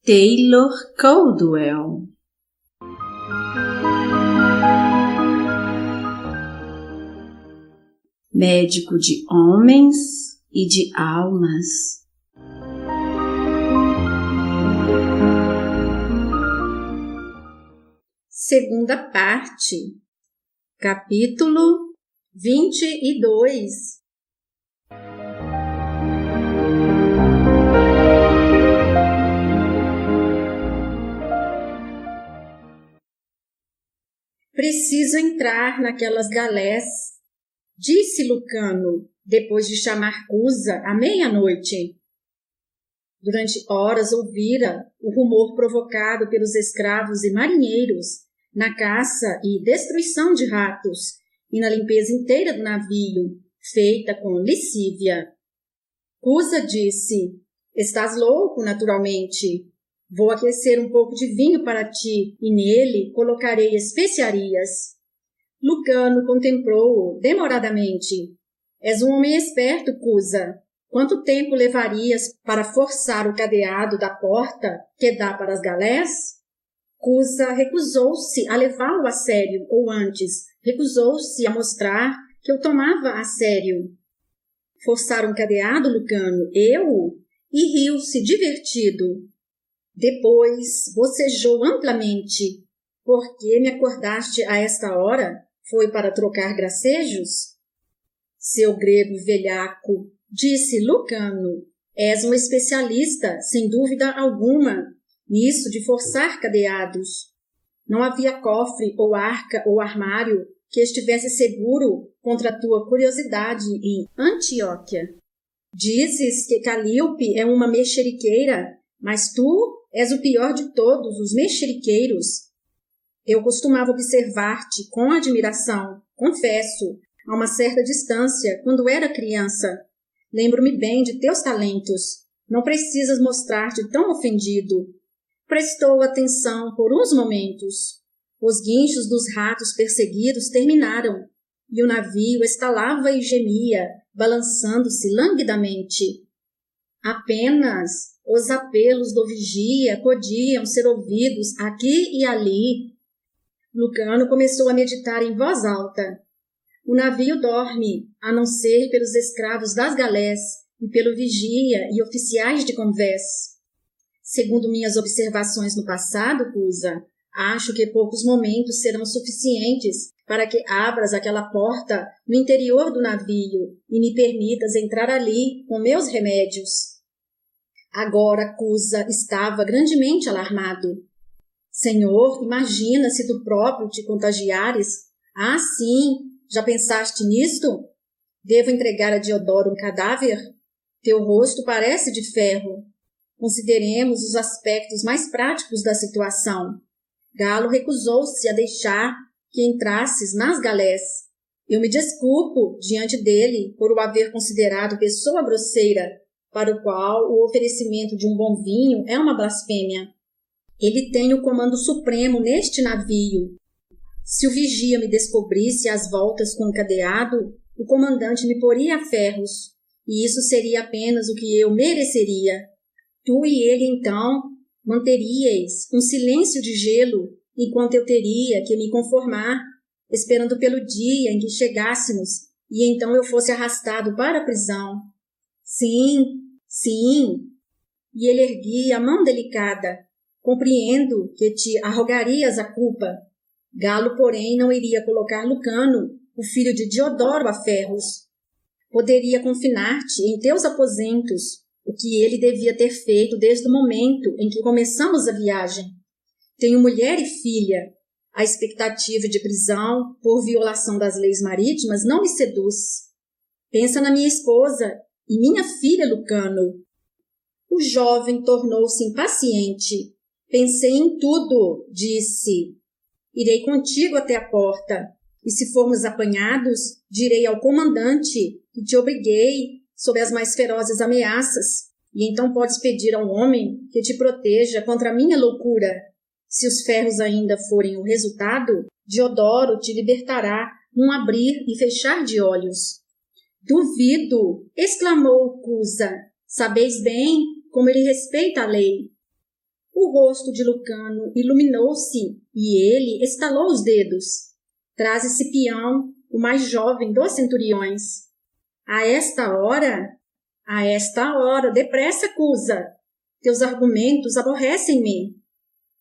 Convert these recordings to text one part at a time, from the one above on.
Taylor Caldwell. Médico de homens e de almas. Segunda parte, capítulo 22. Preciso entrar naquelas galés, disse Lucano, depois de chamar Cusa à meia-noite. Durante horas ouvira o rumor provocado pelos escravos e marinheiros na caça e destruição de ratos e na limpeza inteira do navio, feita com licívia. Cusa disse: "Estás louco, naturalmente. Vou aquecer um pouco de vinho para ti e nele colocarei especiarias." Lucano contemplou-o demoradamente. "És um homem esperto, Cusa. Quanto tempo levarias para forçar o cadeado da porta que dá para as galés?" Cusa recusou-se a levá-lo a sério, ou antes, recusou-se a mostrar que o tomava a sério. "Forçar um cadeado, Lucano? Eu?" E riu-se divertido. Depois bocejou amplamente. "Por que me acordaste a esta hora? Foi para trocar gracejos?" "Seu grego velhaco", disse Lucano, "és um especialista, sem dúvida alguma, nisso de forçar cadeados. Não havia cofre ou arca ou armário que estivesse seguro contra a tua curiosidade em Antioquia. Dizes que Calíope é uma mexeriqueira, mas tu és o pior de todos os mexeriqueiros. Eu costumava observar-te com admiração, confesso, a uma certa distância, quando era criança. Lembro-me bem de teus talentos. Não precisas mostrar-te tão ofendido." Prestou atenção por uns momentos. Os guinchos dos ratos perseguidos terminaram, e o navio estalava e gemia, balançando-se languidamente. Apenas os apelos do vigia podiam ser ouvidos aqui e ali. Lucano começou a meditar em voz alta. O navio dorme, a não ser pelos escravos das galés e pelo vigia e oficiais de convés. Segundo minhas observações no passado, Cusa, acho que poucos momentos serão suficientes para que abras aquela porta no interior do navio e me permitas entrar ali com meus remédios. Agora Cusa estava grandemente alarmado. "Senhor, imagina se tu próprio te contagiares. Ah, sim, já pensaste nisto? Devo entregar a Diodoro um cadáver? Teu rosto parece de ferro. Consideremos os aspectos mais práticos da situação. Galo recusou-se a deixar que entrasses nas galés. Eu me desculpo diante dele por o haver considerado pessoa grosseira, para o qual o oferecimento de um bom vinho é uma blasfêmia. Ele tem o comando supremo neste navio. Se o vigia me descobrisse às voltas com o cadeado, o comandante me poria a ferros, e isso seria apenas o que eu mereceria. Tu e ele, então, manteríeis um silêncio de gelo, enquanto eu teria que me conformar, esperando pelo dia em que chegássemos, e então eu fosse arrastado para a prisão. Sim, sim." E ele erguia a mão delicada. "Compreendo que te arrogarias a culpa. Galo, porém, não iria colocar Lucano, o filho de Diodoro, a ferros. Poderia confinar-te em teus aposentos, o que ele devia ter feito desde o momento em que começamos a viagem. Tenho mulher e filha. A expectativa de prisão por violação das leis marítimas não me seduz. Pensa na minha esposa e minha filha, Lucano." O jovem tornou-se impaciente. "Pensei em tudo", disse. "Irei contigo até a porta, e se formos apanhados, direi ao comandante que te obriguei sob as mais ferozes ameaças, e então podes pedir ao homem que te proteja contra a minha loucura. Se os ferros ainda forem o resultado, Diodoro te libertará num abrir e fechar de olhos." "Duvido!" exclamou Cusa. "Sabeis bem como ele respeita a lei." O rosto de Lucano iluminou-se e ele estalou os dedos. Traze Cipião, o mais jovem dos centuriões. A esta hora, depressa, Cusa. Teus argumentos aborrecem-me.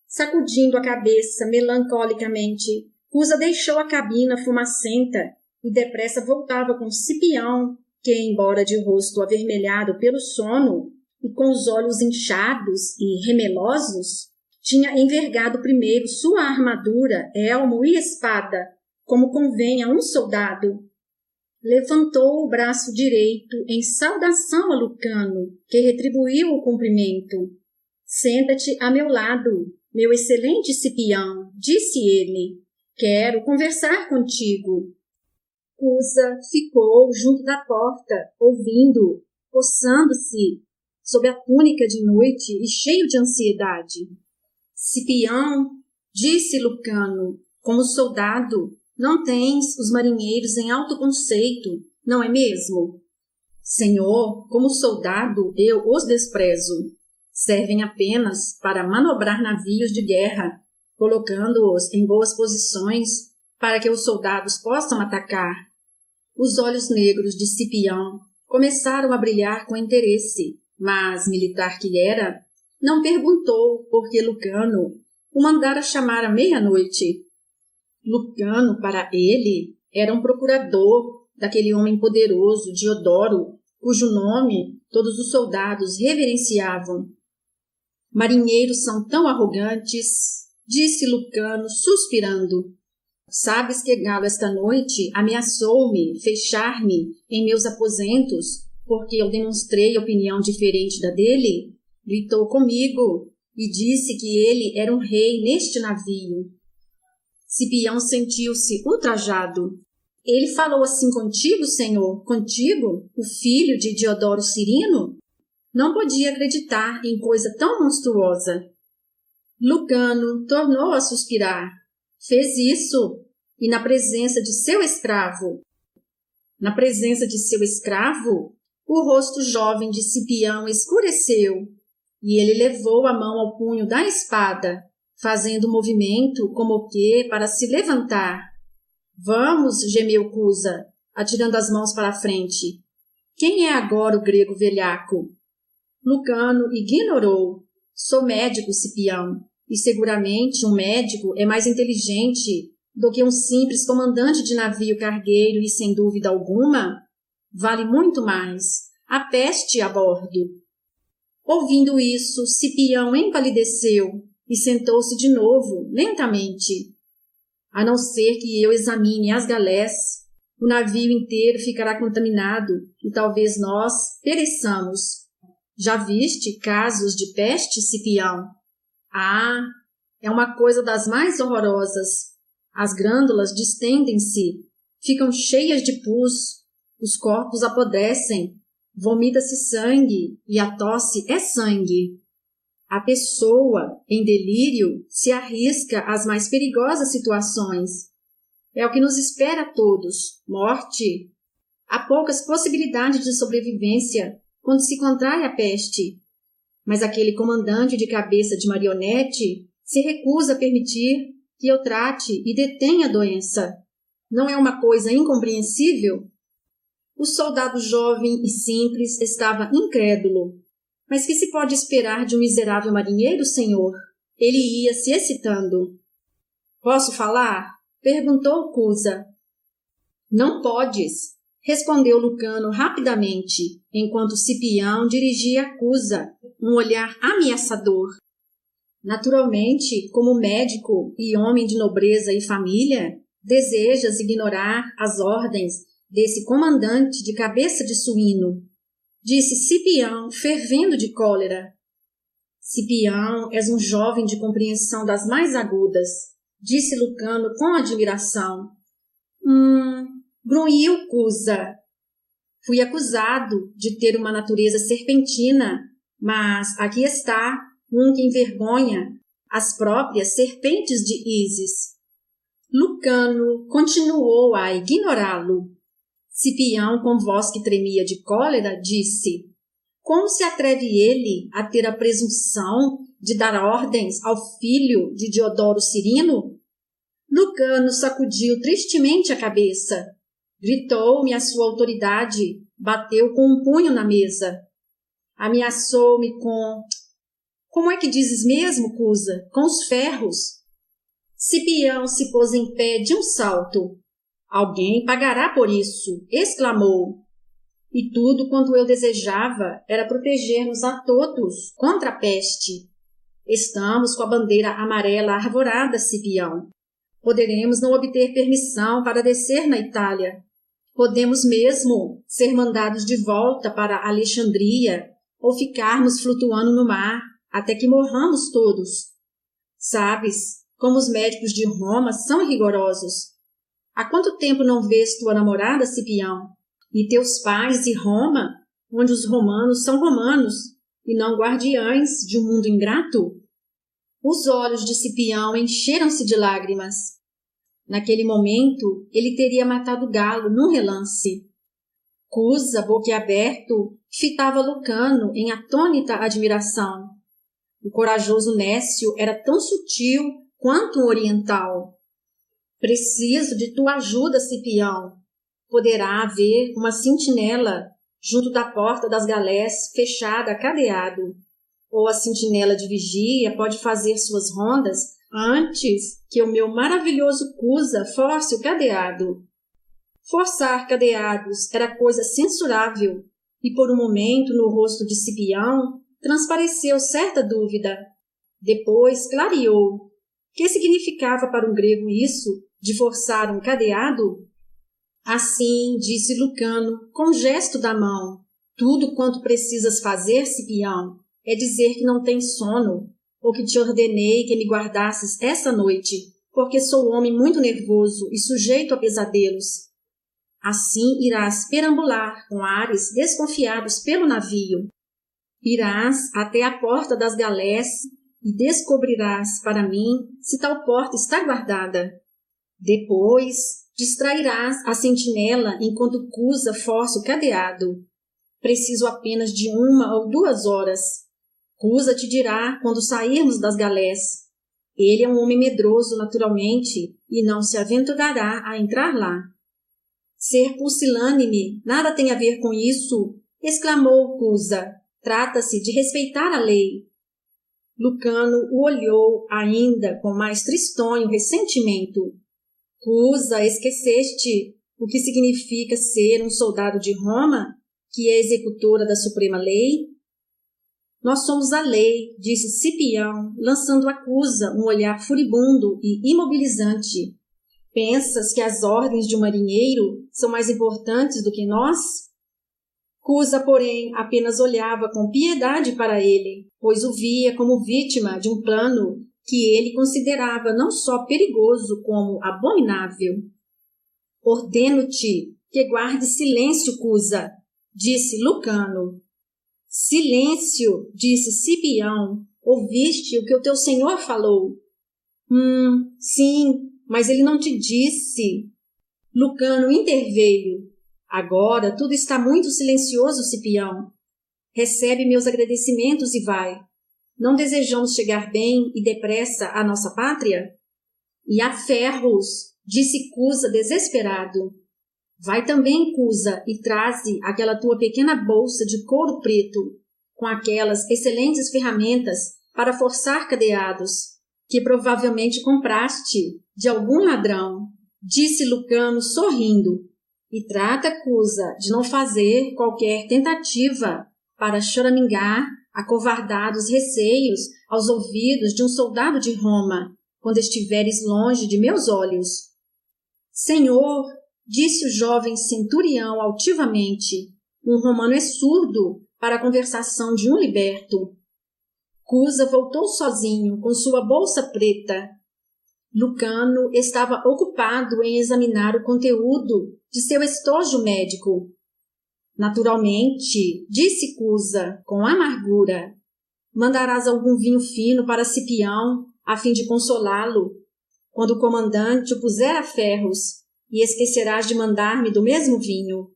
Sacudindo a cabeça melancolicamente, Cusa deixou a cabina fumacenta e depressa voltava com Cipião, que, embora de rosto avermelhado pelo sono e com os olhos inchados e remelosos, tinha envergado primeiro sua armadura, elmo e espada, como convém a um soldado. Levantou o braço direito em saudação a Lucano, que retribuiu o cumprimento. Senta-te a meu lado, meu excelente Cipião, disse ele. Quero conversar contigo. Cusa ficou junto da porta, ouvindo, coçando-se sob a túnica de noite e cheio de ansiedade. Cipião, disse Lucano, como soldado, não tens os marinheiros em alto conceito, não é mesmo? Senhor, como soldado, eu os desprezo. Servem apenas para manobrar navios de guerra, colocando-os em boas posições para que os soldados possam atacar. Os olhos negros de Cipião começaram a brilhar com interesse, mas, militar que era, não perguntou por que Lucano o mandara chamar à meia-noite. Lucano, para ele, era um procurador daquele homem poderoso, Diodoro, cujo nome todos os soldados reverenciavam. Marinheiros são tão arrogantes, disse Lucano, suspirando. Sabes que Galo esta noite ameaçou-me fechar-me em meus aposentos porque eu demonstrei opinião diferente da dele? Gritou comigo e disse que ele era um rei neste navio. Cipião sentiu-se ultrajado. Ele falou assim contigo, senhor? Contigo, o filho de Diodoro Cirino? Não podia acreditar em coisa tão monstruosa. Lucano tornou a suspirar. Fez isso, e na presença de seu escravo. Na presença de seu escravo, o rosto jovem de Cipião escureceu, e ele levou a mão ao punho da espada, fazendo movimento como que para se levantar. Vamos, gemeu Cusa, atirando as mãos para a frente. Quem é agora o grego velhaco? Lucano ignorou. Sou médico, Cipião, e seguramente um médico é mais inteligente do que um simples comandante de navio cargueiro e, sem dúvida alguma, vale muito mais. A peste a bordo. Ouvindo isso, Cipião empalideceu e sentou-se de novo, lentamente. A não ser que eu examine as galés, o navio inteiro ficará contaminado e talvez nós pereçamos. Já viste casos de peste, Cipião? Ah, é uma coisa das mais horrorosas. As glândulas distendem-se, ficam cheias de pus, os corpos apodrecem, vomita-se sangue e a tosse é sangue. A pessoa, em delírio, se arrisca às mais perigosas situações. É o que nos espera a todos, morte. Há poucas possibilidades de sobrevivência quando se contrai a peste. Mas aquele comandante de cabeça de marionete se recusa a permitir que eu trate e detenha a doença. Não é uma coisa incompreensível? O soldado jovem e simples estava incrédulo. Mas que se pode esperar de um miserável marinheiro, senhor? Ele ia se excitando. Posso falar? Perguntou Cusa. Não podes, respondeu Lucano rapidamente, enquanto Cipião dirigia a Cusa um olhar ameaçador. Naturalmente, como médico e homem de nobreza e família, desejas ignorar as ordens desse comandante de cabeça de suíno, disse Cipião, fervendo de cólera. Cipião, és um jovem de compreensão das mais agudas, disse Lucano com admiração. Grunhiu Cusa. Fui acusado de ter uma natureza serpentina, mas aqui está um que envergonha as próprias serpentes de Ísis. Lucano continuou a ignorá-lo. Cipião, com voz que tremia de cólera, disse: Como se atreve ele a ter a presunção de dar ordens ao filho de Diodoro Cirino? Lucano sacudiu tristemente a cabeça. Gritou-me a sua autoridade, bateu com um punho na mesa. Ameaçou-me com... Como é que dizes mesmo, Cusa? Com os ferros. Cipião se pôs em pé de um salto. Alguém pagará por isso, exclamou. E tudo quanto eu desejava era proteger-nos a todos contra a peste. Estamos com a bandeira amarela arvorada, Cipião. Poderemos não obter permissão para descer na Itália. Podemos mesmo ser mandados de volta para Alexandria ou ficarmos flutuando no mar até que morramos todos. Sabes como os médicos de Roma são rigorosos. Há quanto tempo não vês tua namorada, Cipião? E teus pais de Roma, onde os romanos são romanos e não guardiães de um mundo ingrato? Os olhos de Cipião encheram-se de lágrimas. Naquele momento, ele teria matado o galo num relance. Cusa, boquiaberto, fitava Lucano em atônita admiração. O corajoso Nécio era tão sutil quanto um oriental. Preciso de tua ajuda, Cipião. Poderá haver uma sentinela junto da porta das galés fechada a cadeado. Ou a sentinela de vigia pode fazer suas rondas antes que o meu maravilhoso Cusa force o cadeado. Forçar cadeados era coisa censurável, e por um momento no rosto de Cipião transpareceu certa dúvida. Depois clareou. Que significava para um grego isso, de forçar um cadeado? Assim, disse Lucano, com gesto da mão, tudo quanto precisas fazer, Cipião, é dizer que não tens sono, ou que te ordenei que me guardasses essa noite, porque sou homem muito nervoso e sujeito a pesadelos. Assim irás perambular com ares desconfiados pelo navio. Irás até a porta das galés e descobrirás para mim se tal porta está guardada. Depois distrairás a sentinela enquanto Cusa força o cadeado. Preciso apenas de 1 ou 2 horas. Cusa te dirá quando sairmos das galés. Ele é um homem medroso naturalmente e não se aventurará a entrar lá. Ser pusilânime nada tem a ver com isso, exclamou Cusa. Trata-se de respeitar a lei. Lucano o olhou ainda com mais tristonho ressentimento. Cusa, esqueceste o que significa ser um soldado de Roma, que é executora da suprema lei? Nós somos a lei, disse Cipião, lançando a Cusa um olhar furibundo e imobilizante. Pensas que as ordens de um marinheiro são mais importantes do que nós? Cusa, porém, apenas olhava com piedade para ele, pois o via como vítima de um plano que ele considerava não só perigoso como abominável. Ordeno-te que guarde silêncio, Cusa, disse Lucano. Silêncio, disse Cipião. Ouviste o que o teu senhor falou? Sim, mas ele não te disse. Lucano interveio. Agora tudo está muito silencioso, Cipião. Recebe meus agradecimentos e vai. Não desejamos chegar bem e depressa à nossa pátria? E a ferros, disse Cusa desesperado. Vai também, Cusa, e traze aquela tua pequena bolsa de couro preto, com aquelas excelentes ferramentas para forçar cadeados, que provavelmente compraste de algum ladrão, disse Lucano sorrindo. E trata, Cusa, de não fazer qualquer tentativa para choramingar acovardados receios aos ouvidos de um soldado de Roma, quando estiveres longe de meus olhos. Senhor, disse o jovem centurião altivamente, um romano é surdo para a conversação de um liberto. Cusa voltou sozinho com sua bolsa preta. Lucano estava ocupado em examinar o conteúdo de seu estojo médico. Naturalmente, disse Cusa, com amargura, mandarás algum vinho fino para Cipião, a fim de consolá-lo, quando o comandante o puser a ferros, e esquecerás de mandar-me do mesmo vinho.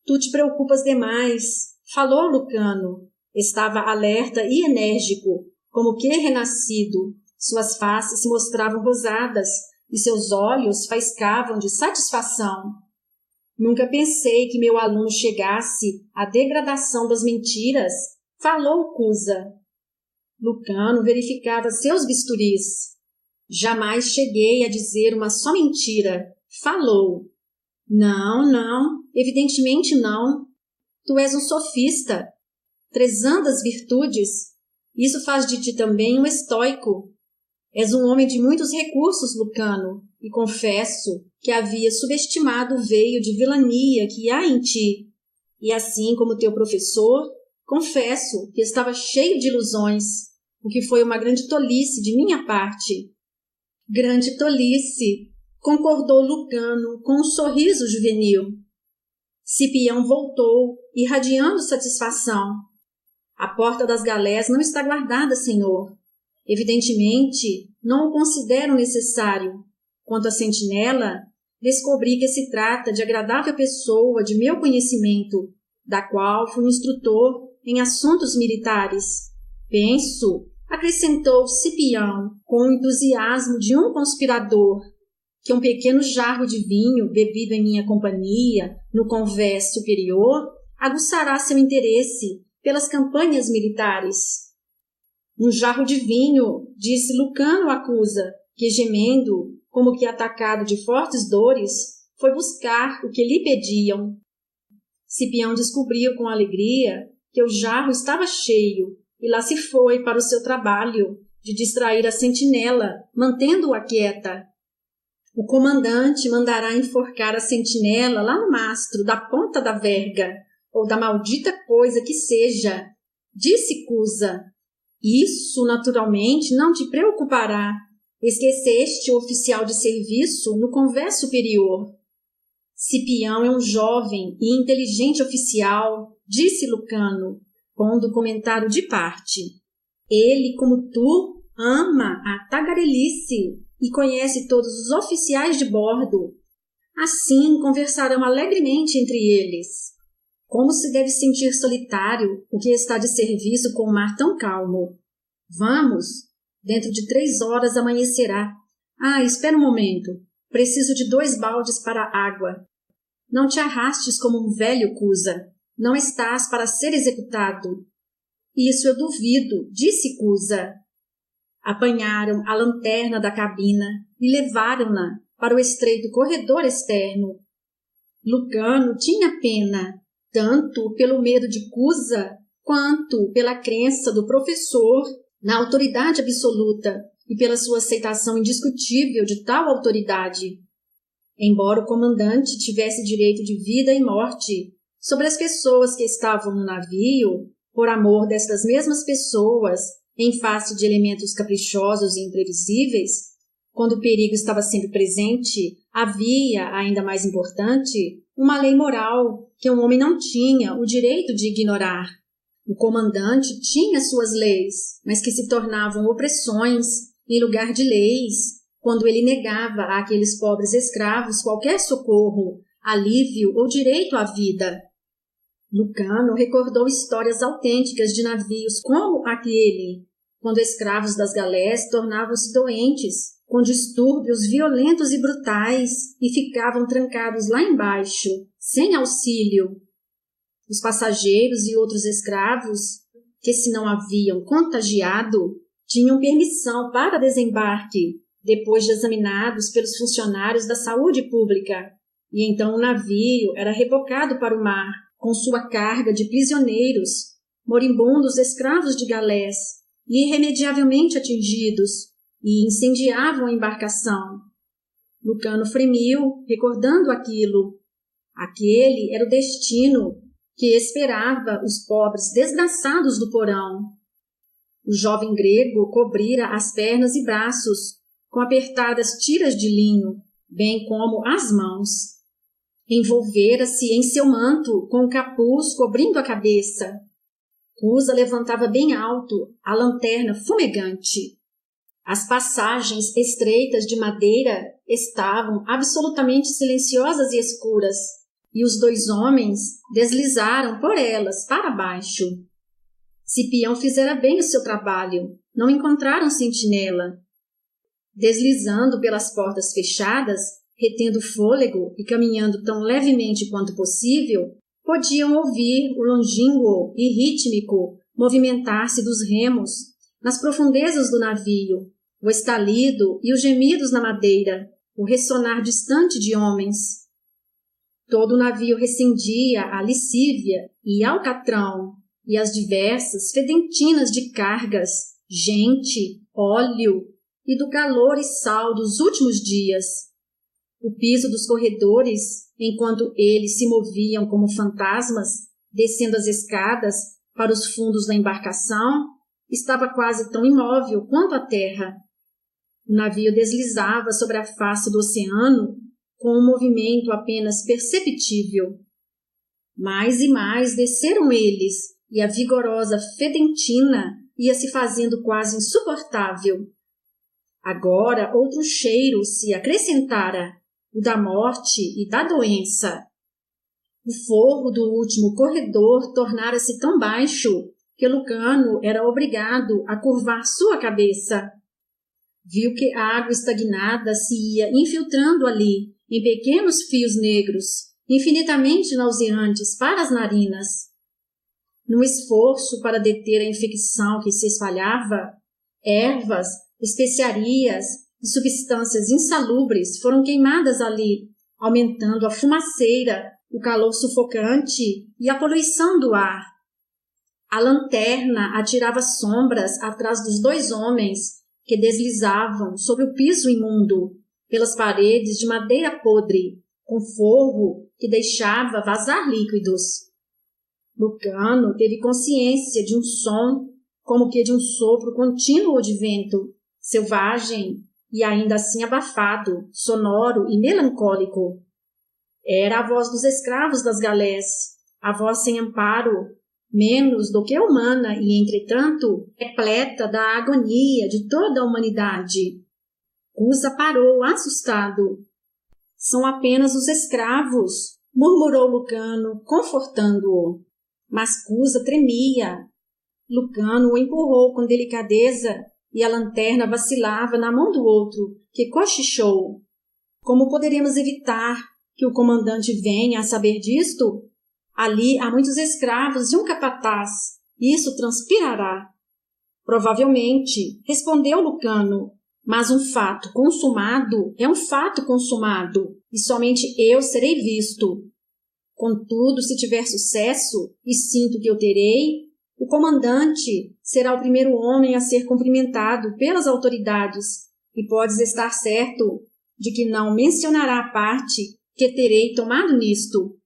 Tu te preocupas demais, Falou Lucano. Estava alerta e enérgico, como que renascido. Suas faces se mostravam rosadas e seus olhos faiscavam de satisfação. Nunca pensei que meu aluno chegasse à degradação das mentiras, falou Cusa. Lucano verificava seus bisturis. Jamais cheguei a dizer uma só mentira, falou. Não, evidentemente não. Tu és um sofista. Prezando as virtudes, isso faz de ti também um estoico. És um homem de muitos recursos, Lucano, e confesso que havia subestimado o veio de vilania que há em ti. E assim como teu professor, confesso que estava cheio de ilusões, o que foi uma grande tolice de minha parte. Grande tolice, concordou Lucano com um sorriso juvenil. Cipião voltou, irradiando satisfação. A porta das galés não está guardada, senhor. Evidentemente, não o considero necessário. Quanto à sentinela, descobri que se trata de agradável pessoa de meu conhecimento, da qual fui instrutor em assuntos militares. Penso, acrescentou Cipião, com o entusiasmo de um conspirador, que um pequeno jarro de vinho bebido em minha companhia no convés superior aguçará seu interesse pelas campanhas militares. Um jarro de vinho, disse Lucano a Cusa, que gemendo, como que atacado de fortes dores, foi buscar o que lhe pediam. Cipião descobriu com alegria que o jarro estava cheio e lá se foi para o seu trabalho de distrair a sentinela, mantendo-a quieta. O comandante mandará enforcar a sentinela lá no mastro da ponta da verga, ou da maldita coisa que seja, disse Cusa. Isso, naturalmente, não te preocupará. Esqueceste o oficial de serviço no convés superior. Cipião é um jovem e inteligente oficial, disse Lucano, pondo comentário de parte. Ele, como tu, ama a tagarelice e conhece todos os oficiais de bordo. Assim conversarão alegremente entre eles. Como se deve sentir solitário o que está de serviço com o mar tão calmo? Vamos, dentro de 3 horas amanhecerá. Espera um momento. Preciso de 2 baldes para água. Não te arrastes como um velho, Cusa. Não estás para ser executado. Isso eu duvido, disse Cusa. Apanharam a lanterna da cabina e levaram-na para o estreito corredor externo. Lucano tinha pena, tanto pelo medo de Cusa, quanto pela crença do professor na autoridade absoluta e pela sua aceitação indiscutível de tal autoridade. Embora o comandante tivesse direito de vida e morte sobre as pessoas que estavam no navio, por amor destas mesmas pessoas, em face de elementos caprichosos e imprevisíveis, quando o perigo estava sempre presente, havia, ainda mais importante, uma lei moral que um homem não tinha o direito de ignorar. O comandante tinha suas leis, mas que se tornavam opressões em lugar de leis, quando ele negava àqueles pobres escravos qualquer socorro, alívio ou direito à vida. Lucano recordou histórias autênticas de navios como aquele, quando escravos das galés tornavam-se doentes, com distúrbios violentos e brutais, e ficavam trancados lá embaixo, sem auxílio. Os passageiros e outros escravos, que se não haviam contagiado, tinham permissão para desembarque, depois de examinados pelos funcionários da saúde pública, e então o navio era rebocado para o mar, com sua carga de prisioneiros, moribundos escravos de galés, irremediavelmente atingidos, e incendiavam a embarcação. Lucano fremiu, recordando aquilo. Aquele era o destino que esperava os pobres desgraçados do porão. O jovem grego cobrira as pernas e braços com apertadas tiras de linho, bem como as mãos. Envolvera-se em seu manto com o capuz cobrindo a cabeça. Cusa levantava bem alto a lanterna fumegante. As passagens estreitas de madeira estavam absolutamente silenciosas e escuras, e os 2 homens deslizaram por elas para baixo. Cipião fizera bem o seu trabalho, não encontraram sentinela. Deslizando pelas portas fechadas, retendo fôlego e caminhando tão levemente quanto possível, podiam ouvir o longínquo e rítmico movimentar-se dos remos nas profundezas do navio, o estalido e os gemidos na madeira, o ressonar distante de homens. Todo o navio recendia a licívia e alcatrão e as diversas fedentinas de cargas, gente, óleo e do calor e sal dos últimos dias. O piso dos corredores, enquanto eles se moviam como fantasmas, descendo as escadas para os fundos da embarcação, estava quase tão imóvel quanto a terra. O navio deslizava sobre a face do oceano com um movimento apenas perceptível. Mais e mais desceram eles, e a vigorosa fedentina ia se fazendo quase insuportável. Agora outro cheiro se acrescentara, o da morte e da doença. O forro do último corredor tornara-se tão baixo que Lucano era obrigado a curvar sua cabeça. Viu que a água estagnada se ia infiltrando ali em pequenos fios negros, infinitamente nauseantes para as narinas. No esforço para deter a infecção que se espalhava, ervas, especiarias e substâncias insalubres foram queimadas ali, aumentando a fumaceira, o calor sufocante e a poluição do ar. A lanterna atirava sombras atrás dos 2 homens que deslizavam sobre o piso imundo, pelas paredes de madeira podre, com forro que deixava vazar líquidos. Lucano teve consciência de um som, como que de um sopro contínuo de vento, selvagem e ainda assim abafado, sonoro e melancólico. Era a voz dos escravos das galés, a voz sem amparo, menos do que humana e, entretanto, repleta da agonia de toda a humanidade. Cusa parou, assustado. São apenas os escravos, murmurou Lucano, confortando-o. Mas Cusa tremia. Lucano o empurrou com delicadeza e a lanterna vacilava na mão do outro, que cochichou. Como poderemos evitar que o comandante venha a saber disto? Ali há muitos escravos e um capataz. Isso transpirará. Provavelmente, respondeu Lucano, mas um fato consumado é um fato consumado, e somente eu serei visto. Contudo, se tiver sucesso, e sinto que eu terei, o comandante será o primeiro homem a ser cumprimentado pelas autoridades, e podes estar certo de que não mencionará a parte que terei tomado nisto.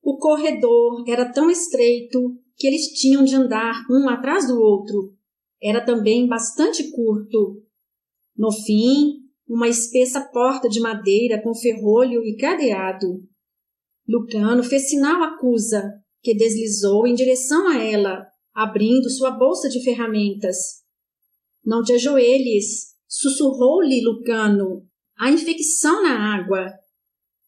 O corredor era tão estreito que eles tinham de andar um atrás do outro. Era também bastante curto. No fim, uma espessa porta de madeira com ferrolho e cadeado. Lucano fez sinal a Cusa, que deslizou em direção a ela, abrindo sua bolsa de ferramentas. Não te ajoelhes, sussurrou-lhe Lucano. Há infecção na água.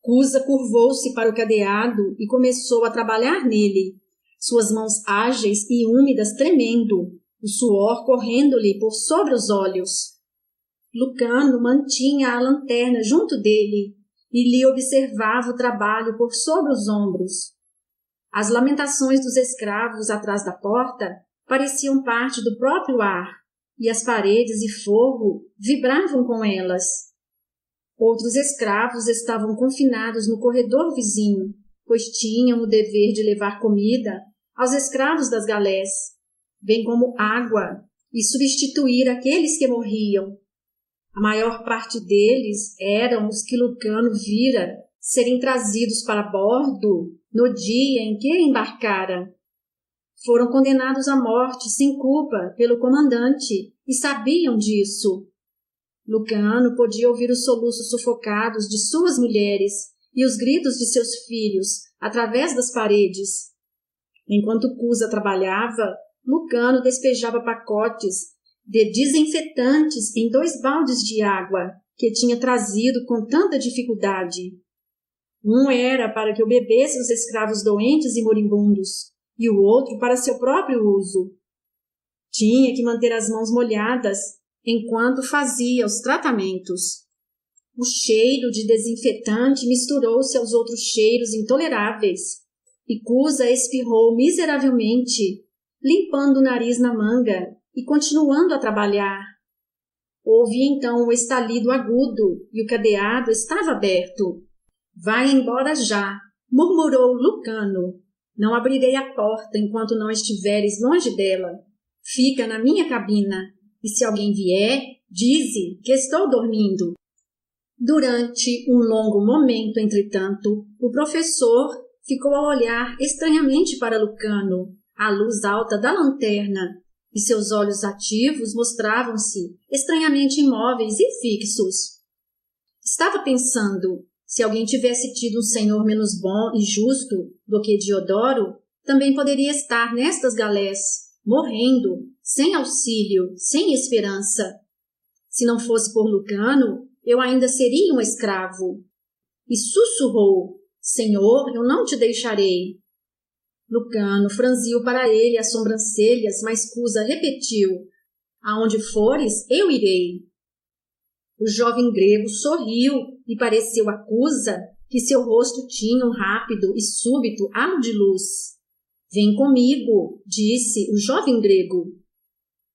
Cusa curvou-se para o cadeado e começou a trabalhar nele, suas mãos ágeis e úmidas tremendo, o suor correndo-lhe por sobre os olhos. Lucano mantinha a lanterna junto dele e lhe observava o trabalho por sobre os ombros. As lamentações dos escravos atrás da porta pareciam parte do próprio ar, e as paredes e forro vibravam com elas. Outros escravos estavam confinados no corredor vizinho, pois tinham o dever de levar comida aos escravos das galés, bem como água, e substituir aqueles que morriam. A maior parte deles eram os que Lucano vira serem trazidos para bordo no dia em que embarcara. Foram condenados à morte sem culpa pelo comandante e sabiam disso. Lucano podia ouvir os soluços sufocados de suas mulheres e os gritos de seus filhos através das paredes. Enquanto Cusa trabalhava, Lucano despejava pacotes de desinfetantes em 2 baldes de água que tinha trazido com tanta dificuldade. Um era para que eu bebesse os escravos doentes e moribundos, e o outro para seu próprio uso. Tinha que manter as mãos molhadas enquanto fazia os tratamentos. O cheiro de desinfetante misturou-se aos outros cheiros intoleráveis, e Cusa espirrou miseravelmente, limpando o nariz na manga e continuando a trabalhar. Houve então um estalido agudo e o cadeado estava aberto. Vai embora já, murmurou Lucano. Não abrirei a porta enquanto não estiveres longe dela. Fica na minha cabina, e se alguém vier, dize que estou dormindo. Durante um longo momento, entretanto, o professor ficou a olhar estranhamente para Lucano, à luz alta da lanterna, e seus olhos ativos mostravam-se estranhamente imóveis e fixos. Estava pensando, se alguém tivesse tido um senhor menos bom e justo do que Diodoro, também poderia estar nestas galés, morrendo, sem auxílio, sem esperança. Se não fosse por Lucano, eu ainda seria um escravo. E sussurrou, Senhor, eu não te deixarei. Lucano franziu para ele as sobrancelhas, mas Cusa repetiu, aonde fores, eu irei. O jovem grego sorriu e pareceu a Cusa que seu rosto tinha um rápido e súbito halo de luz. Vem comigo, disse o jovem grego.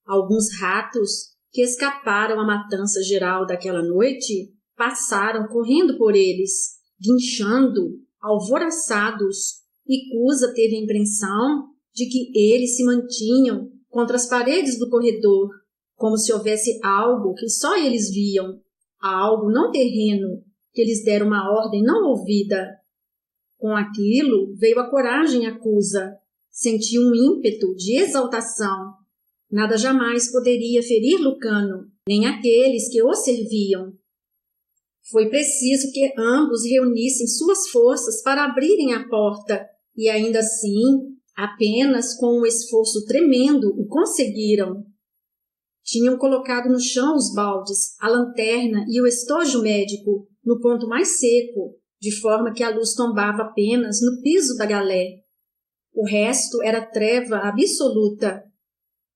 Alguns ratos, que escaparam à matança geral daquela noite, passaram correndo por eles, guinchando, alvoroçados, e Cusa teve a impressão de que eles se mantinham contra as paredes do corredor, como se houvesse algo que só eles viam, algo não terreno, que lhes dera uma ordem não ouvida. Com aquilo veio a coragem a Cusa, sentiu um ímpeto de exaltação. Nada jamais poderia ferir Lucano, nem aqueles que o serviam. Foi preciso que ambos reunissem suas forças para abrirem a porta, e ainda assim, apenas com um esforço tremendo, o conseguiram. Tinham colocado no chão os baldes, a lanterna e o estojo médico, no ponto mais seco, de forma que a luz tombava apenas no piso da galé. O resto era treva absoluta.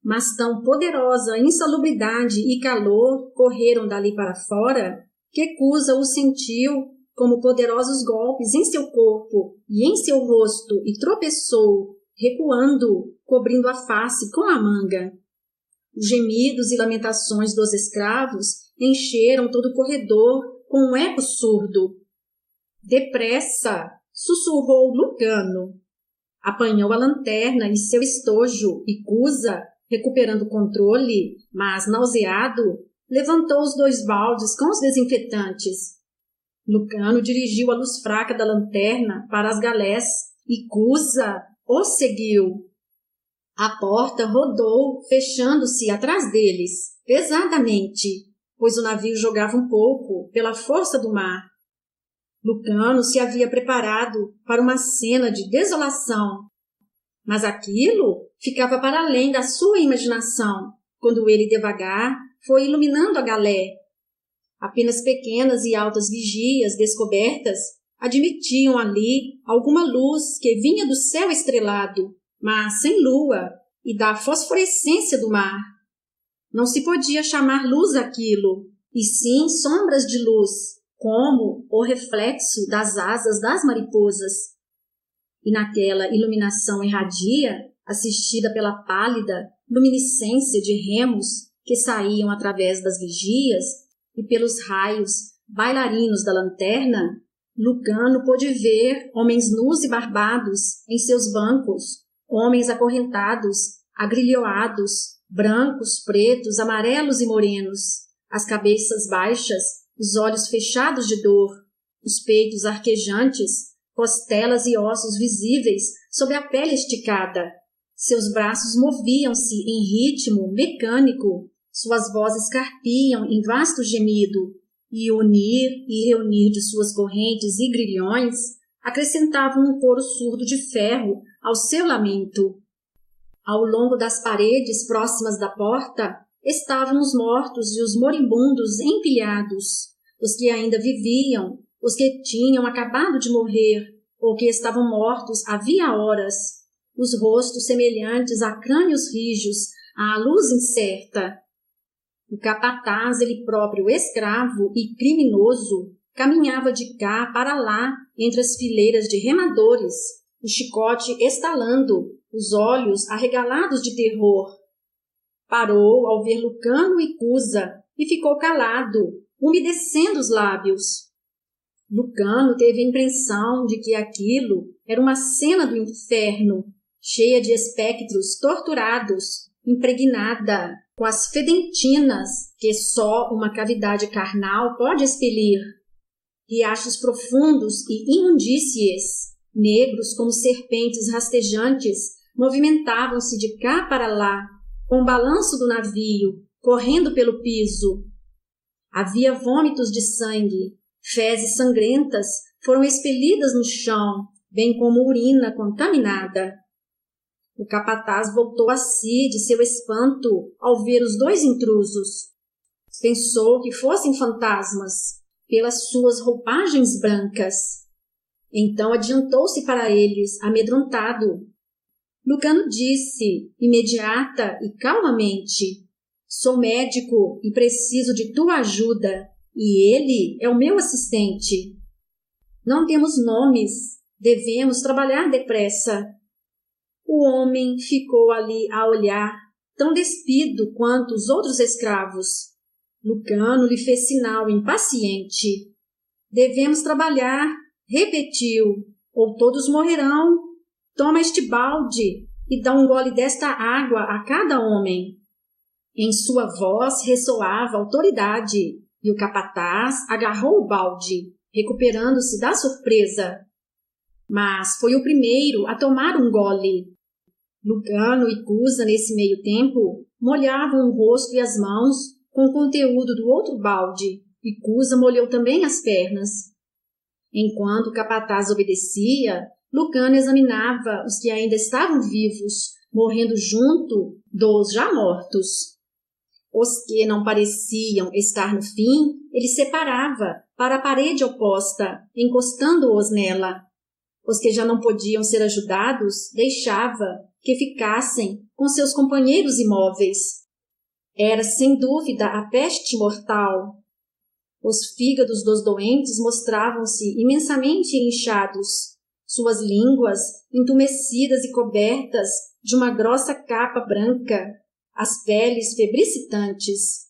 Mas tão poderosa insalubridade e calor correram dali para fora que Cusa o sentiu como poderosos golpes em seu corpo e em seu rosto e tropeçou, recuando, cobrindo a face com a manga. Os gemidos e lamentações dos escravos encheram todo o corredor com um eco surdo. Depressa! Sussurrou Lucano. Apanhou a lanterna e seu estojo e Cusa, recuperando o controle, mas nauseado, levantou os 2 baldes com os desinfetantes. Lucano dirigiu a luz fraca da lanterna para as galés e Cusa o seguiu. A porta rodou, fechando-se atrás deles, pesadamente, pois o navio jogava um pouco pela força do mar. Lucano se havia preparado para uma cena de desolação, mas aquilo ficava para além da sua imaginação, quando ele devagar foi iluminando a galé. Apenas pequenas e altas vigias descobertas admitiam ali alguma luz que vinha do céu estrelado, mas sem lua, e da fosforescência do mar. Não se podia chamar luz aquilo, e sim sombras de luz, como o reflexo das asas das mariposas. E naquela iluminação erradia, assistida pela pálida luminescência de remos que saíam através das vigias e pelos raios bailarinos da lanterna, Lucano pôde ver homens nus e barbados em seus bancos, homens acorrentados, agrilhoados, brancos, pretos, amarelos e morenos, as cabeças baixas, os olhos fechados de dor, os peitos arquejantes, costelas e ossos visíveis sobre a pele esticada. Seus braços moviam-se em ritmo mecânico, suas vozes carpiam em vasto gemido, e o unir e reunir de suas correntes e grilhões acrescentavam um coro surdo de ferro ao seu lamento. Ao longo das paredes próximas da porta estavam os mortos e os moribundos empilhados, os que ainda viviam, os que tinham acabado de morrer ou que estavam mortos havia horas, os rostos semelhantes a crânios rijos, à luz incerta. O capataz, ele próprio escravo e criminoso, caminhava de cá para lá entre as fileiras de remadores, o chicote estalando, os olhos arregalados de terror. Parou ao ver Lucano e Cusa e ficou calado, umedecendo os lábios. Lucano teve a impressão de que aquilo era uma cena do inferno, cheia de espectros torturados, impregnada com as fedentinas que só uma cavidade carnal pode expelir. Riachos profundos e imundícies, negros como serpentes rastejantes, movimentavam-se de cá para lá, com o balanço do navio, correndo pelo piso. Havia vômitos de sangue, fezes sangrentas foram expelidas no chão, bem como urina contaminada. O capataz voltou a si de seu espanto ao ver os dois intrusos. Pensou que fossem fantasmas, pelas suas roupagens brancas. Então adiantou-se para eles, amedrontado. Lucano disse, imediata e calmamente: sou médico e preciso de tua ajuda, e ele é o meu assistente. Não temos nomes, devemos trabalhar depressa. O homem ficou ali a olhar, tão despido quanto os outros escravos. Lucano lhe fez sinal impaciente. Devemos trabalhar, repetiu, ou todos morrerão. Toma este balde e dá um gole desta água a cada homem. Em sua voz ressoava autoridade, e o capataz agarrou o balde, recuperando-se da surpresa. Mas foi o primeiro a tomar um gole. Lucano e Cusa, nesse meio tempo, molhavam o rosto e as mãos com o conteúdo do outro balde, e Cusa molhou também as pernas. Enquanto o capataz obedecia, Lucano examinava os que ainda estavam vivos, morrendo junto dos já mortos. Os que não pareciam estar no fim, ele separava para a parede oposta, encostando-os nela. Os que já não podiam ser ajudados, deixava que ficassem com seus companheiros imóveis. Era, sem dúvida, a peste mortal. Os fígados dos doentes mostravam-se imensamente inchados, suas línguas entumecidas e cobertas de uma grossa capa branca, as peles febricitantes.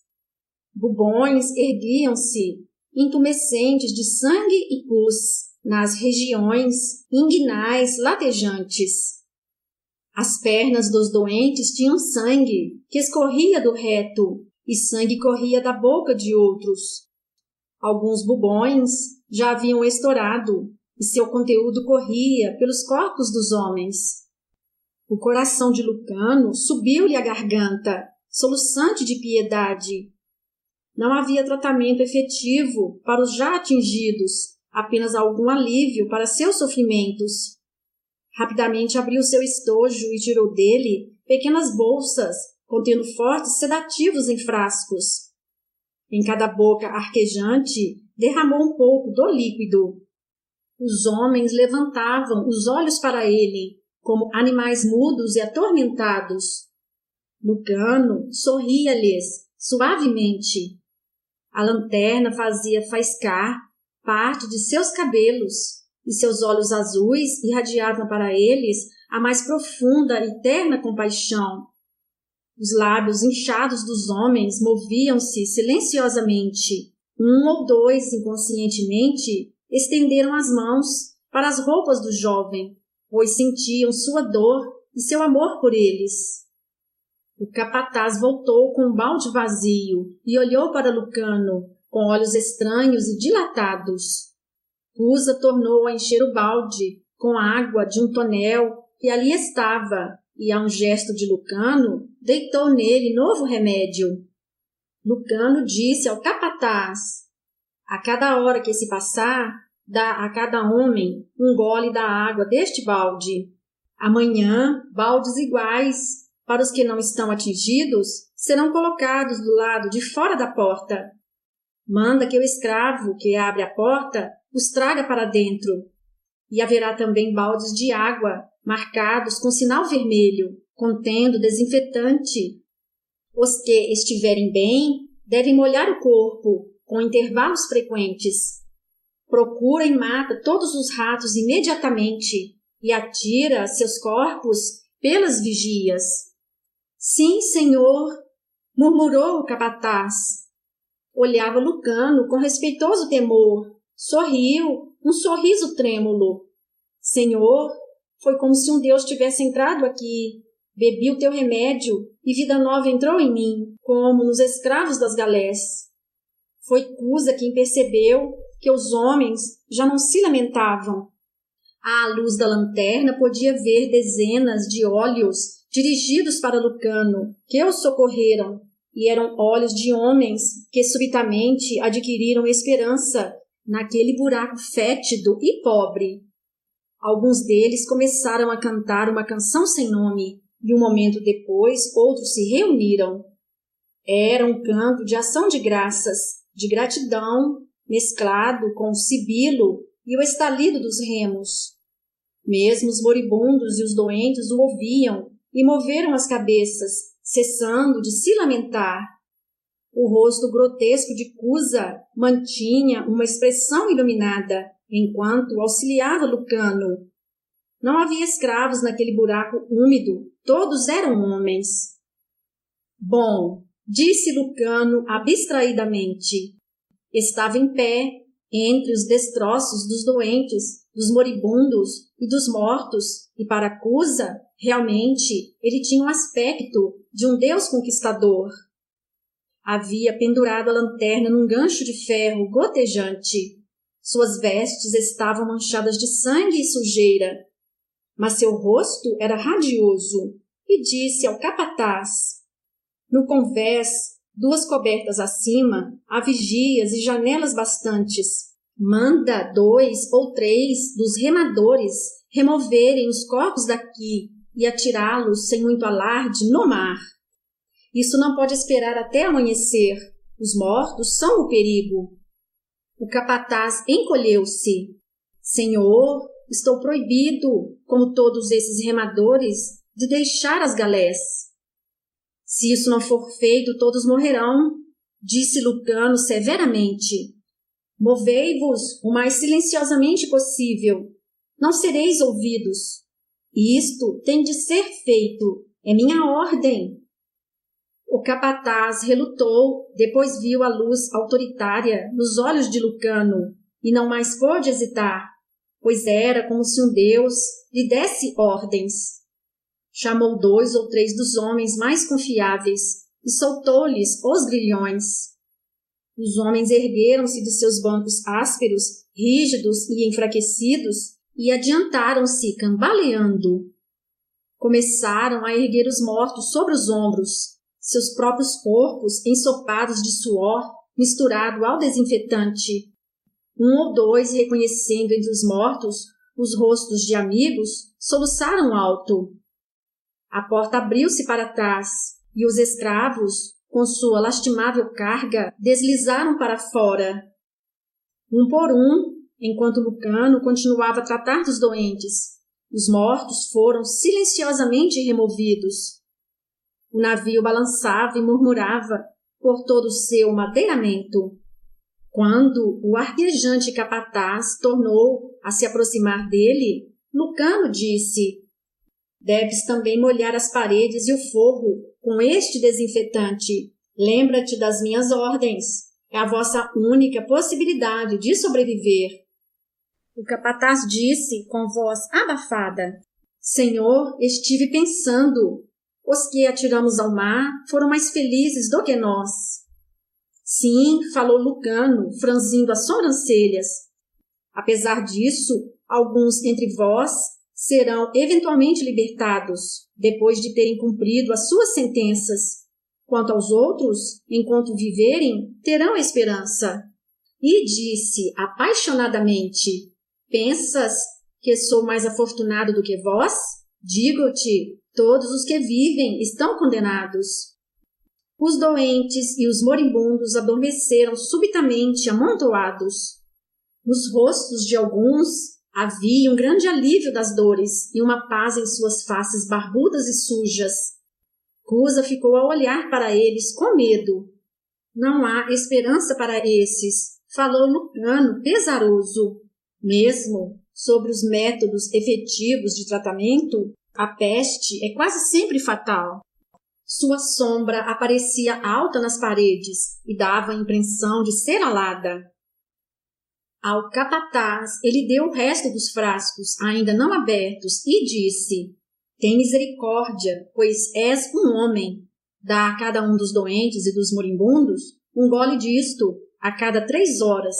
Bubões erguiam-se, intumescentes de sangue e pus, nas regiões inguinais latejantes. As pernas dos doentes tinham sangue, que escorria do reto, e sangue corria da boca de outros. Alguns bubões já haviam estourado, e seu conteúdo corria pelos corpos dos homens. O coração de Lucano subiu-lhe à garganta, soluçante de piedade. Não havia tratamento efetivo para os já atingidos, apenas algum alívio para seus sofrimentos. Rapidamente abriu seu estojo e tirou dele pequenas bolsas contendo fortes sedativos em frascos. Em cada boca arquejante derramou um pouco do líquido. Os homens levantavam os olhos para ele, como animais mudos e atormentados. Lucano sorria-lhes suavemente. A lanterna fazia faiscar parte de seus cabelos, e seus olhos azuis irradiavam para eles a mais profunda e terna compaixão. Os lábios inchados dos homens moviam-se silenciosamente. Um ou dois, inconscientemente, estenderam as mãos para as roupas do jovem, pois sentiam sua dor e seu amor por eles. O capataz voltou com um balde vazio e olhou para Lucano, com olhos estranhos e dilatados. Cusa tornou a encher o balde com água de um tonel que ali estava, e a um gesto de Lucano, deitou nele novo remédio. Lucano disse ao capataz: a cada hora que se passar, dá a cada homem um gole da água deste balde. Amanhã, baldes iguais para os que não estão atingidos serão colocados do lado de fora da porta. Manda que o escravo que abre a porta os traga para dentro. E haverá também baldes de água, marcados com sinal vermelho, contendo desinfetante. Os que estiverem bem devem molhar o corpo, com intervalos frequentes. Procura e mata todos os ratos imediatamente e atira seus corpos pelas vigias. Sim, senhor, murmurou o capataz. Olhava Lucano com respeitoso temor. Sorriu, um sorriso trêmulo. Senhor, foi como se um Deus tivesse entrado aqui. Bebi o teu remédio e vida nova entrou em mim, como nos escravos das galés. Foi Cusa quem percebeu que os homens já não se lamentavam. À luz da lanterna podia ver dezenas de olhos dirigidos para Lucano, que os socorreram, e eram olhos de homens que subitamente adquiriram esperança naquele buraco fétido e pobre. Alguns deles começaram a cantar uma canção sem nome, e um momento depois outros se reuniram. Era um canto de ação de graças, de gratidão, mesclado com o sibilo e o estalido dos remos. Mesmo os moribundos e os doentes o ouviam e moveram as cabeças, cessando de se lamentar. O rosto grotesco de Cusa mantinha uma expressão iluminada, enquanto auxiliava Lucano. Não havia escravos naquele buraco úmido, todos eram homens. Bom, disse Lucano abstraidamente. Estava em pé, entre os destroços dos doentes, dos moribundos e dos mortos, e para Cusa, realmente, ele tinha um aspecto de um deus conquistador. Havia pendurado a lanterna num gancho de ferro gotejante. Suas vestes estavam manchadas de sangue e sujeira, mas seu rosto era radioso, e disse ao capataz: no convés, 2 cobertas acima, há vigias e janelas bastantes. Manda 2 ou 3 dos remadores removerem os corpos daqui e atirá-los sem muito alarde no mar. Isso não pode esperar até amanhecer. Os mortos são o perigo. O capataz encolheu-se. Senhor, estou proibido, como todos esses remadores, de deixar as galés. Se isso não for feito, todos morrerão, disse Lucano severamente. Movei-vos o mais silenciosamente possível. Não sereis ouvidos. Isto tem de ser feito. É minha ordem. O capataz relutou, depois viu a luz autoritária nos olhos de Lucano e não mais pôde hesitar, pois era como se um deus lhe desse ordens. Chamou 2 ou 3 dos homens mais confiáveis e soltou-lhes os grilhões. Os homens ergueram-se de seus bancos ásperos, rígidos e enfraquecidos e adiantaram-se cambaleando. Começaram a erguer os mortos sobre os ombros, seus próprios corpos ensopados de suor misturado ao desinfetante. 1 ou 2, reconhecendo entre os mortos os rostos de amigos, soluçaram alto. A porta abriu-se para trás e os escravos, com sua lastimável carga, deslizaram para fora. Um por um, enquanto Lucano continuava a tratar dos doentes, os mortos foram silenciosamente removidos. O navio balançava e murmurava por todo o seu madeiramento. Quando o arquejante capataz tornou a se aproximar dele, Lucano disse: deves também molhar as paredes e o forro com este desinfetante. Lembra-te das minhas ordens. É a vossa única possibilidade de sobreviver. O capataz disse com voz abafada: Senhor, estive pensando. Os que atiramos ao mar foram mais felizes do que nós. Sim, falou Lucano, franzindo as sobrancelhas. Apesar disso, alguns entre vós serão eventualmente libertados, depois de terem cumprido as suas sentenças. Quanto aos outros, enquanto viverem, terão esperança. E disse apaixonadamente: pensas que sou mais afortunado do que vós? Digo-te, todos os que vivem estão condenados. Os doentes e os moribundos adormeceram subitamente amontoados. Nos rostos de alguns havia um grande alívio das dores e uma paz em suas faces barbudas e sujas. Cusa ficou a olhar para eles com medo. Não há esperança para esses, falou Lucano, pesaroso. Mesmo sobre os métodos efetivos de tratamento, a peste é quase sempre fatal. Sua sombra aparecia alta nas paredes e dava a impressão de ser alada. Ao capataz, ele deu o resto dos frascos, ainda não abertos, e disse: tem misericórdia, pois és um homem. Dá a cada um dos doentes e dos moribundos um gole disto a cada 3 horas,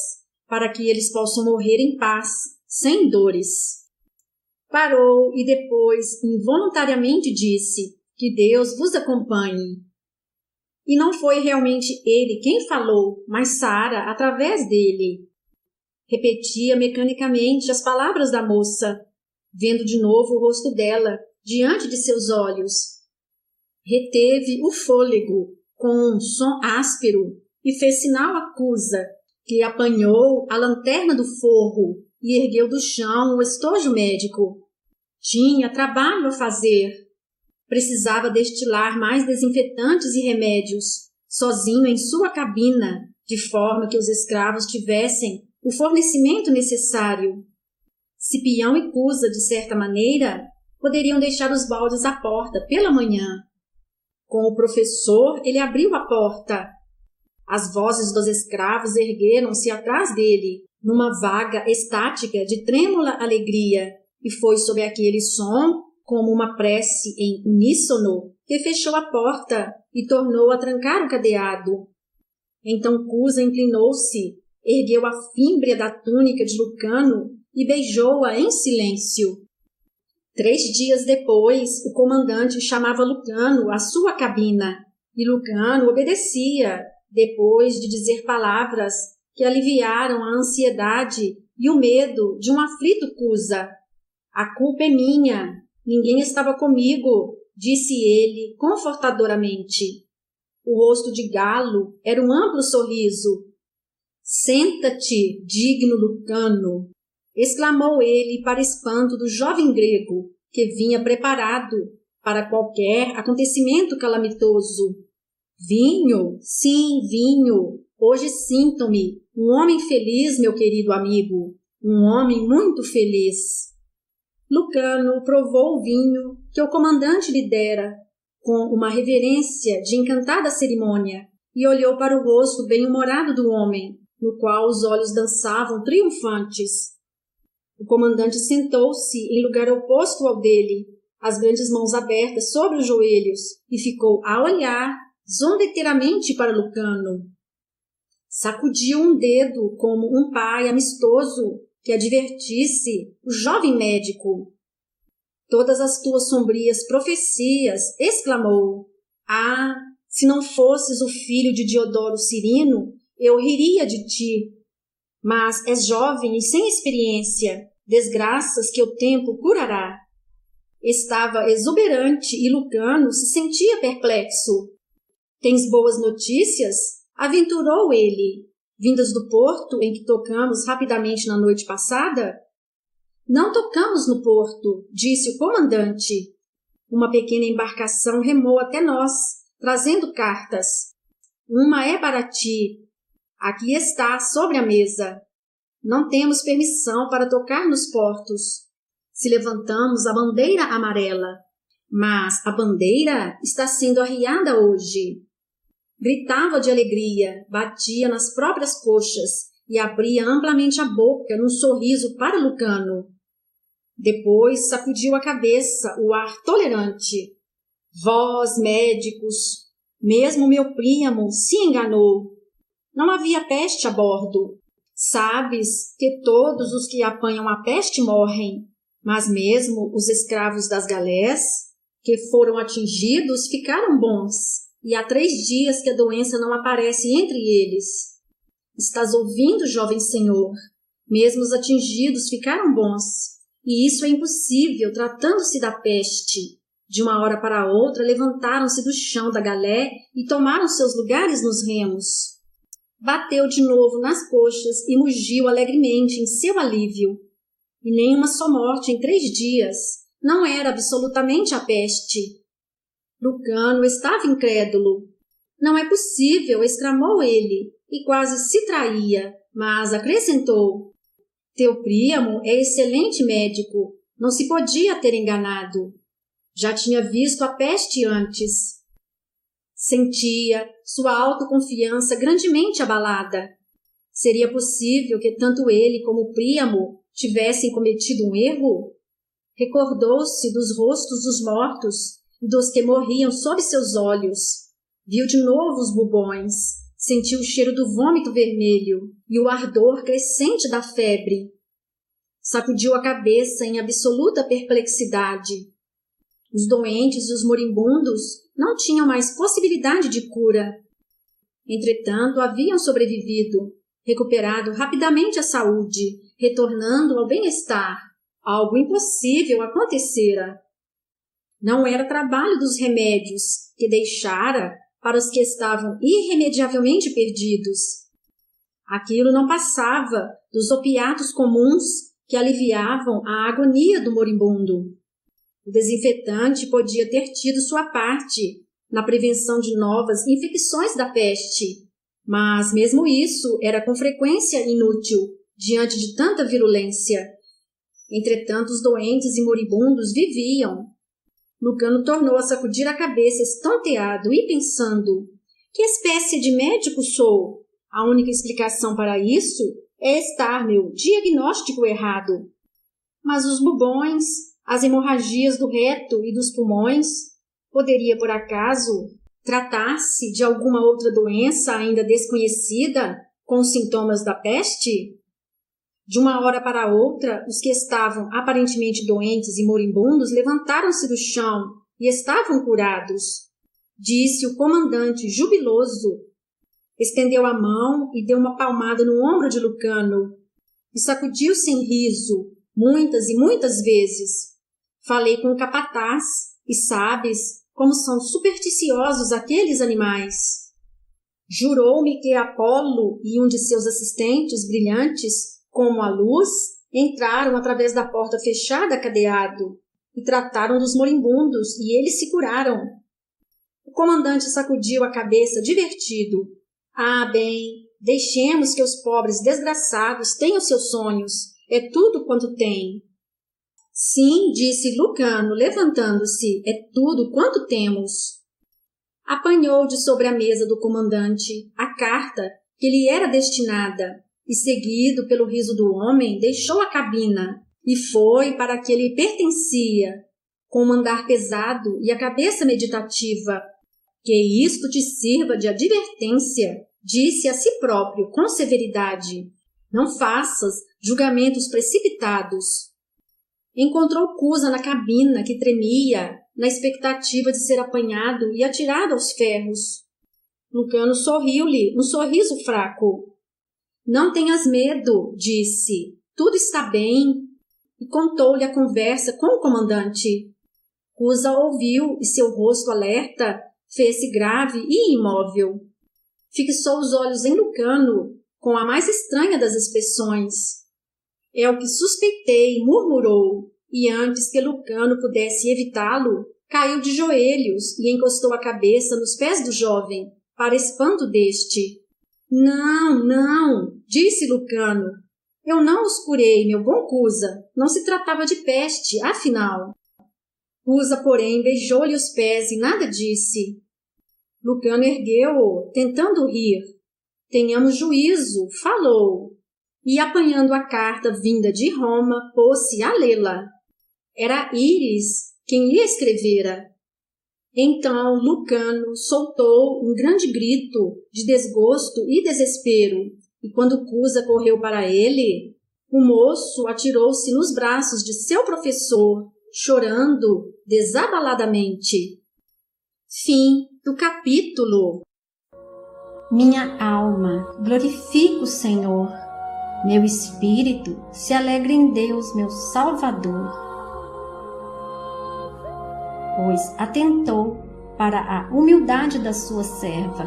para que eles possam morrer em paz, sem dores. Parou e depois, involuntariamente, disse: que Deus vos acompanhe. E não foi realmente ele quem falou, mas Sara através dele. Repetia mecanicamente as palavras da moça, vendo de novo o rosto dela diante de seus olhos. Reteve o fôlego com um som áspero e fez sinal a Cusa, que apanhou a lanterna do forro e ergueu do chão o estojo médico. Tinha trabalho a fazer. Precisava destilar mais desinfetantes e remédios, sozinho em sua cabina, de forma que os escravos tivessem o fornecimento necessário. Cipião e Cusa, de certa maneira, poderiam deixar os baldes à porta pela manhã. Com o professor, ele abriu a porta. As vozes dos escravos ergueram-se atrás dele, numa vaga estática de trêmula alegria, e foi sob aquele som, como uma prece em uníssono, que fechou a porta e tornou a trancar o cadeado. Então Cusa inclinou-se, ergueu a fímbria da túnica de Lucano e beijou-a em silêncio. 3 dias depois, o comandante chamava Lucano à sua cabina, e Lucano obedecia, depois de dizer palavras que aliviaram a ansiedade e o medo de um aflito Cusa. A culpa é minha, ninguém estava comigo, disse ele confortadoramente. O rosto de Galo era um amplo sorriso. Senta-te, digno Lucano, exclamou ele para espanto do jovem grego, que vinha preparado para qualquer acontecimento calamitoso. Vinho, sim, vinho. Hoje sinto-me um homem feliz, meu querido amigo, um homem muito feliz. Lucano provou o vinho que o comandante lhe dera, com uma reverência de encantada cerimônia, e olhou para o rosto bem-humorado do homem, no qual os olhos dançavam triunfantes. O comandante sentou-se em lugar oposto ao dele, as grandes mãos abertas sobre os joelhos, e ficou a olhar zombeteiramente para Lucano. Sacudiu um dedo como um pai amistoso que advertisse o jovem médico. Todas as tuas sombrias profecias, exclamou. Ah, se não fosses o filho de Diodoro Cirino, eu riria de ti. Mas és jovem e sem experiência, desgraças que o tempo curará. Estava exuberante e Lucano se sentia perplexo. Tens boas notícias? Aventurou ele. Vindas do porto em que tocamos rapidamente na noite passada? Não tocamos no porto, disse o comandante. Uma pequena embarcação remou até nós, trazendo cartas. Uma é para ti. Aqui está, sobre a mesa. Não temos permissão para tocar nos portos. Se levantamos a bandeira amarela, mas a bandeira está sendo arriada hoje. Gritava de alegria, batia nas próprias coxas e abria amplamente a boca num sorriso para Lucano. Depois sacudiu a cabeça, o ar tolerante. Vós, médicos, mesmo meu primo se enganou. Não havia peste a bordo. Sabes que todos os que apanham a peste morrem, mas mesmo os escravos das galés, que foram atingidos, ficaram bons, e há 3 dias que a doença não aparece entre eles. Estás ouvindo, jovem senhor? Mesmo os atingidos ficaram bons, e isso é impossível tratando-se da peste. De uma hora para outra levantaram-se do chão da galé e tomaram seus lugares nos remos. bateu de novo nas coxas e mugiu alegremente em seu alívio. E nenhuma só morte em 3 dias. Não era absolutamente a peste. Lucano estava incrédulo. Não é possível, exclamou ele, e quase se traía, mas acrescentou: teu Príamo é excelente médico, não se podia ter enganado. Já tinha visto a peste antes. Sentia sua autoconfiança grandemente abalada. Seria possível que tanto ele como o Príamo tivessem cometido um erro? Recordou-se dos rostos dos mortos e dos que morriam sob seus olhos. Viu de novo os bubões, sentiu o cheiro do vômito vermelho e o ardor crescente da febre. Sacudiu a cabeça em absoluta perplexidade. Os doentes e os moribundos não tinham mais possibilidade de cura. Entretanto, haviam sobrevivido, recuperado rapidamente a saúde, retornando ao bem-estar. Algo impossível acontecera. Não era trabalho dos remédios que deixara para os que estavam irremediavelmente perdidos. Aquilo não passava dos opiatos comuns que aliviavam a agonia do moribundo. O desinfetante podia ter tido sua parte na prevenção de novas infecções da peste, mas mesmo isso era com frequência inútil diante de tanta virulência. Entretanto, os doentes e moribundos viviam. Lucano tornou a sacudir a cabeça estonteado e pensando: que espécie de médico sou? A única explicação para isso é estar meu diagnóstico errado. Mas os bubões, as hemorragias do reto e dos pulmões, poderia por acaso tratar-se de alguma outra doença ainda desconhecida com os sintomas da peste? De uma hora para outra, os que estavam aparentemente doentes e moribundos levantaram-se do chão e estavam curados. Disse o comandante jubiloso. Estendeu a mão e deu uma palmada no ombro de Lucano e sacudiu-se em riso, muitas e muitas vezes. Falei com o capataz e sabes como são supersticiosos aqueles animais. Jurou-me que Apolo e um de seus assistentes brilhantes, como a luz, entraram através da porta fechada cadeado e trataram dos moribundos e eles se curaram. O comandante sacudiu a cabeça divertido. Ah, bem, deixemos que os pobres desgraçados tenham seus sonhos. É tudo quanto têm. Sim, disse Lucano, levantando-se, é tudo quanto temos. Apanhou de sobre a mesa do comandante a carta que lhe era destinada e, seguido pelo riso do homem, deixou a cabina e foi para a que lhe pertencia, com um andar pesado e a cabeça meditativa. Que isto te sirva de advertência, disse a si próprio com severidade. Não faças julgamentos precipitados. Encontrou Cusa na cabina, que tremia, na expectativa de ser apanhado e atirado aos ferros. Lucano sorriu-lhe, um sorriso fraco. Não tenhas medo, disse. Tudo está bem. E contou-lhe a conversa com o comandante. Cusa ouviu e seu rosto alerta fez-se grave e imóvel. Fixou os olhos em Lucano, com a mais estranha das expressões. É o que suspeitei, murmurou, e antes que Lucano pudesse evitá-lo, caiu de joelhos e encostou a cabeça nos pés do jovem, para espanto deste. Não, não, disse Lucano. Eu não os curei, meu bom Cusa. Não se tratava de peste, afinal. Cusa, porém, beijou-lhe os pés e nada disse. Lucano ergueu-o, tentando rir. Tenhamos juízo, falou. E, apanhando a carta vinda de Roma, pôs-se a lê-la. Era Íris quem lhe escrevera. Então Lucano soltou um grande grito de desgosto e desespero, e quando Cusa correu para ele, o moço atirou-se nos braços de seu professor, chorando desabaladamente. Fim do capítulo. Minha alma glorifica o Senhor. Meu espírito se alegra em Deus, meu Salvador, pois atentou para a humildade da sua serva.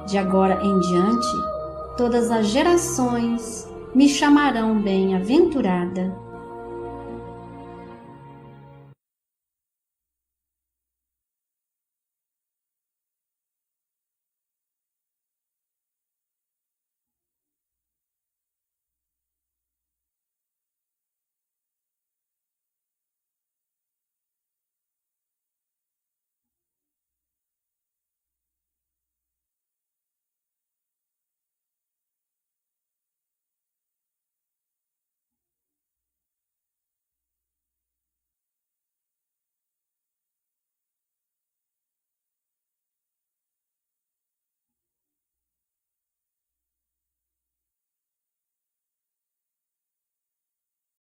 De agora em diante, todas as gerações me chamarão bem-aventurada,